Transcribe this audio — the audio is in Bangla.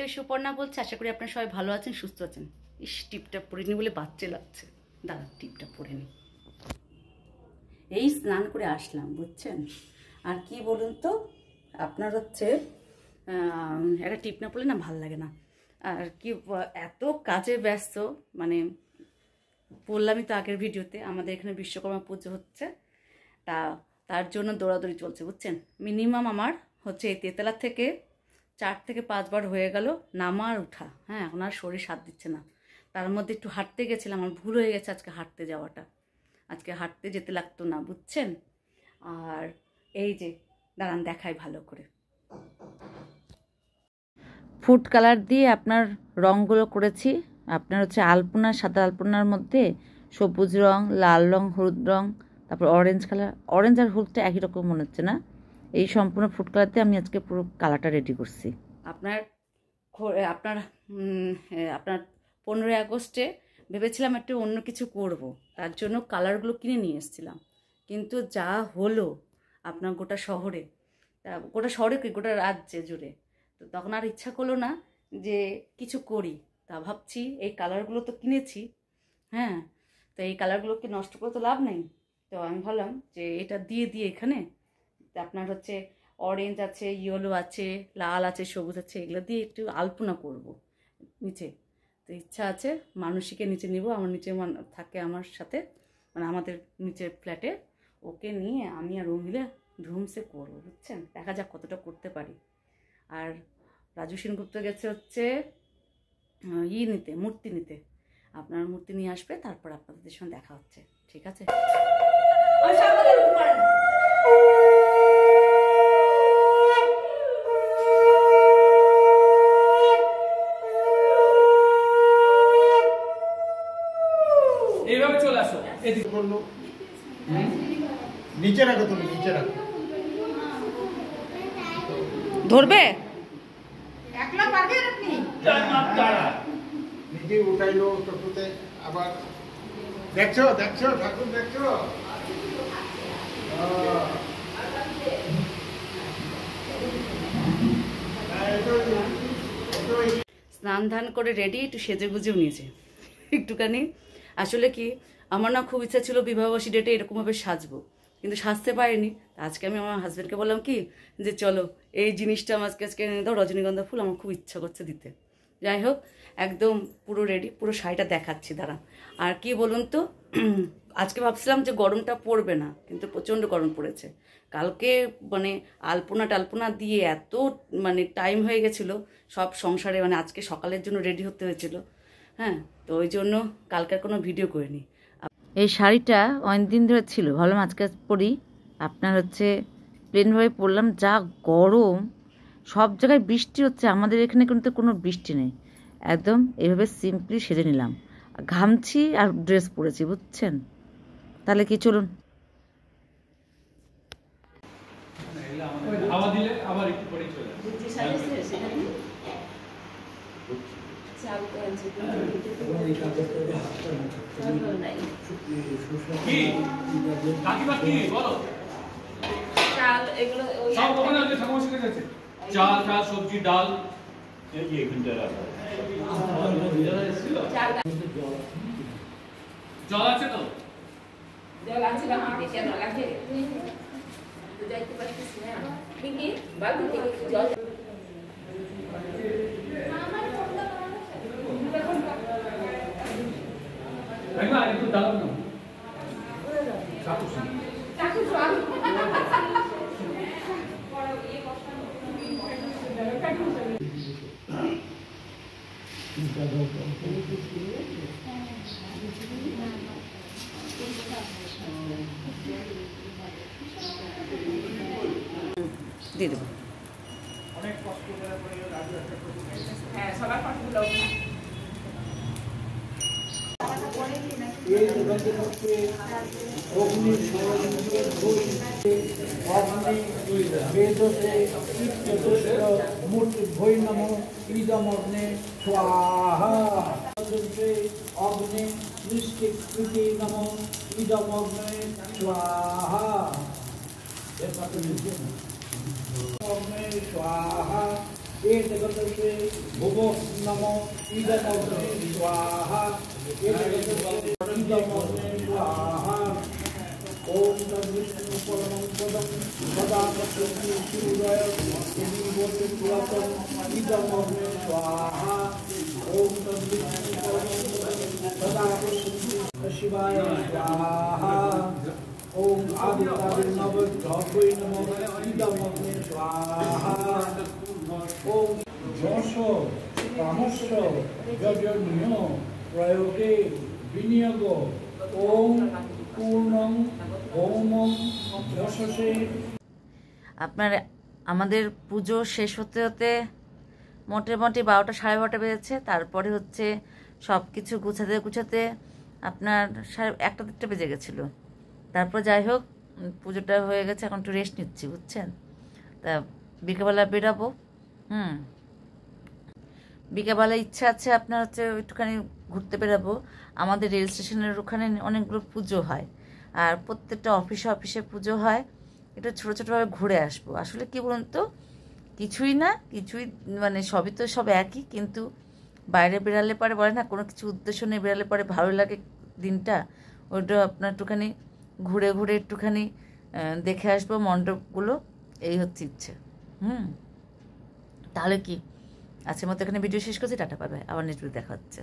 থেকে সুপর্ণা বলছি। আশা করি আপনারা সবাই ভালো আছেন, সুস্থ আছেন। ইস, টিপটা পরে নি বলে বাচ্চা লাগছে। দাঁড়া, টিপটা পরে নি। এই স্নান করে আসলাম, বুঝছেন। আর কি বলুন তো, আপনার হচ্ছে একটা টিপ না পড়লে না ভাল লাগে না। আর কি এত কাজে ব্যস্ত, মানে বললামই তো আগের ভিডিওতে, আমাদের এখানে বিশ্বকর্মা পুজো হচ্ছে, তার জন্য দৌড়াদৌড়ি চলছে, বুঝছেন। মিনিমাম আমার হচ্ছে এই তেতলা থেকে 4 থেকে 5 বার হয়ে গেল নামা আর উঠা। হ্যাঁ, এখন আর শরীর সাথ দিচ্ছে না। তার মধ্যে একটু হাঁটতে গেছিলাম, আমার ভুল হয়ে গেছে আজকে হাঁটতে যাওয়াটা। আজকে হাঁটতে যেতে লাগতো না, বুঝছেন। আর এই যে দাঁড়ান দেখাই ভালো করে, ফুড কালার দিয়ে আপনার রঙগুলো করেছি। আপনার হচ্ছে আলপনা, সাদা আলপনার মধ্যে সবুজ রং, লাল রং, হলুদ রং, তারপর অরেঞ্জ কালার। অরেঞ্জ আর হলুদটা একই রকম মনে হচ্ছে না। এই সম্পূর্ণ ফুড কালার দিয়ে আমি আজকে পুরো কালারটা রেডি করছি। আপনার আপনার আপনার 15ই আগস্টে ভেবেছিলাম একটু অন্য কিছু করব, তার জন্য কালারগুলো কিনে নিয়ে এসেছিলাম। কিন্তু যা হলো আপনার গোটা শহরে কি গোটা রাজ্যে জুড়ে, তো তখন আর ইচ্ছা করলো না যে কিছু করি। তা ভাবছি এই কালারগুলো তো কিনেছি, হ্যাঁ, তো এই কালারগুলোকে নষ্ট করে তো লাভ নেই। তো আমি ভাবলাম যে এটা দিয়ে এখানে আপনার হচ্ছে অরেঞ্জ আছে, ইয়েলো আছে, লাল আছে, সবুজ আছে, এগুলো দিয়ে একটু আলপনা করব নিচে। তো ইচ্ছা আছে মানসীকে নিচে নিব, আমার নিচে থাকে আমার সাথে, মানে আমাদের নিচের ফ্ল্যাটে। ওকে নিয়ে আমি আর ও মিলে ধুমসে করবো, বুঝছেন। দেখা যাক কতটা করতে পারি। আর রাজু সেনগুপ্ত গেছে হচ্ছে মূর্তি নিতে। আপনার মূর্তি নিয়ে আসবে, তারপর আপনাদের সঙ্গে দেখা হচ্ছে, ঠিক আছে। এইভাবে চলে আসো, এদিকে বললো নিচে রাখো, তুমি নিচে রাখো। ধরবে একলা পারবেন আপনি? নিজে উঠাইলো টোটোতে। আবার দেখছো ঠাকুর দেখছো। স্নান ধান করে রেডি, একটু সেজে গুজেও নিয়েছে একটুখানি। আসলে কি, আমার না খুব ইচ্ছা ছিল বিবাহবার্ষী ডেটে এরকমভাবে সাজবো, কিন্তু সাজতে পারিনি। আজকে আমি আমার হাজব্যান্ডকে বললাম কি যে চলো এই জিনিসটা আমার আজকে এনে দাও, রজনীগন্ধা ফুল, আমার খুব ইচ্ছা করছে দিতে। যাই হোক, একদম পুরো রেডি, পুরো শাড়িটা দেখাচ্ছি দাঁড়ান। আর কি বলুন তো, আজকে ভাবছিলাম যে গরমটা পড়বে না, কিন্তু প্রচণ্ড গরম পড়েছে। কালকে মানে আলপনা টালপনা দিয়ে এত মানে টাইম হয়ে গেছিলো সব সংসারে, মানে আজকে সকালের জন্য রেডি হতে হয়েছিল। হ্যাঁ, তো ওই জন্য কালকের কোনো ভিডিও করিনি। এই শাড়িটা অনেক দিন ধরে ছিল, ভাবলাম আজকে পরি। আপনার হচ্ছে প্লেনভাবে পরলাম, যা গরম, সব জায়গায় বৃষ্টি হচ্ছে, আমাদের এখানে কিন্তু কোনো বৃষ্টি নেই। একদম এইভাবে সিম্পলি সেজে নিলাম, ঘামছি আর ড্রেস পরেছি, বুঝছেন। তাহলে কি চলুন। চাল চাল সবজি ডাল জল আছে তো? জল আছে না? বেশি জল আছে তো যাইতে পারছিস না কি বালতি থেকে জল। না একটু ডাল না চাকু সব দিয়ে দেবো। অনেক কষ্ট করে রাজু একটা হ্যাঁ, সবার কষ্টগুলো অগ্নি বেদসে মূর্তি ভৈ নম ইদমগ্নে স্বাহা অগ্নি নিষ্কৃতি নম ইদমগ্নে স্বাহা অগ্নে স্বাহা एतगतसे भुवो नमो इदमग्ने स्वाहा एतगतसे इदमग्ने स्वाहा ओम तद्विष्णु परमं पदं सदा पश्यन्ति सूर्य यदि बोधि पुरातन इदमग्ने स्वाहा ओम तद्विष्णु परमं पदं सदा पश्यन्ति शिवाय स्वाहा ओम आदित्याय नवग्रहवे नमः इदमग्ने स्वाहा ओम যশ কামস্য যজনীয় প্রয়োগে বিনিয়োগ ওম পূর্ণং ওমং যশসে। আপনার আমাদের পুজো শেষ হতে হতে মোটামুটি 12টা সাড়ে 12টা বেজেছে। তারপরে হচ্ছে সব কিছু গুছাতে গুছাতে আপনার 1টা বেজে গেছিলো। তারপর যাই হোক পুজোটা হয়ে গেছে, এখন একটু রেস্ট নিচ্ছি, বুঝছেন। তা বিকেলবেলা বেরাবো। বিকেলবেলা ইচ্ছা আছে আপনার হচ্ছে একটুখানি ঘুরতে বেরাবো। আমাদের রেল স্টেশনের ওখানে অনেকগুলো পুজো হয়, আর প্রত্যেকটা অফিসে পুজো হয়। একটু ছোটো ছোটোভাবে ঘুরে আসবো। আসলে কি বলুন তো, কিছুই না কিছুই মানে সবই তো সব একই, কিন্তু বাইরে বেরালে পরে বলে না কোনো কিছু উদ্দেশ্য নেই, বেরালে পরে ভালো লাগে দিনটা। ওইটা আপনার একটুখানি ঘুরে ঘুরে একটুখানি দেখে আসবো মণ্ডপগুলো, এই হচ্ছে ইচ্ছে। তাহলে কি আজকের মতো এখানে ভিডিও শেষ করছি। টাটা, বাই বাই, আবার নেক্সট ভিডিও দেখা হচ্ছে।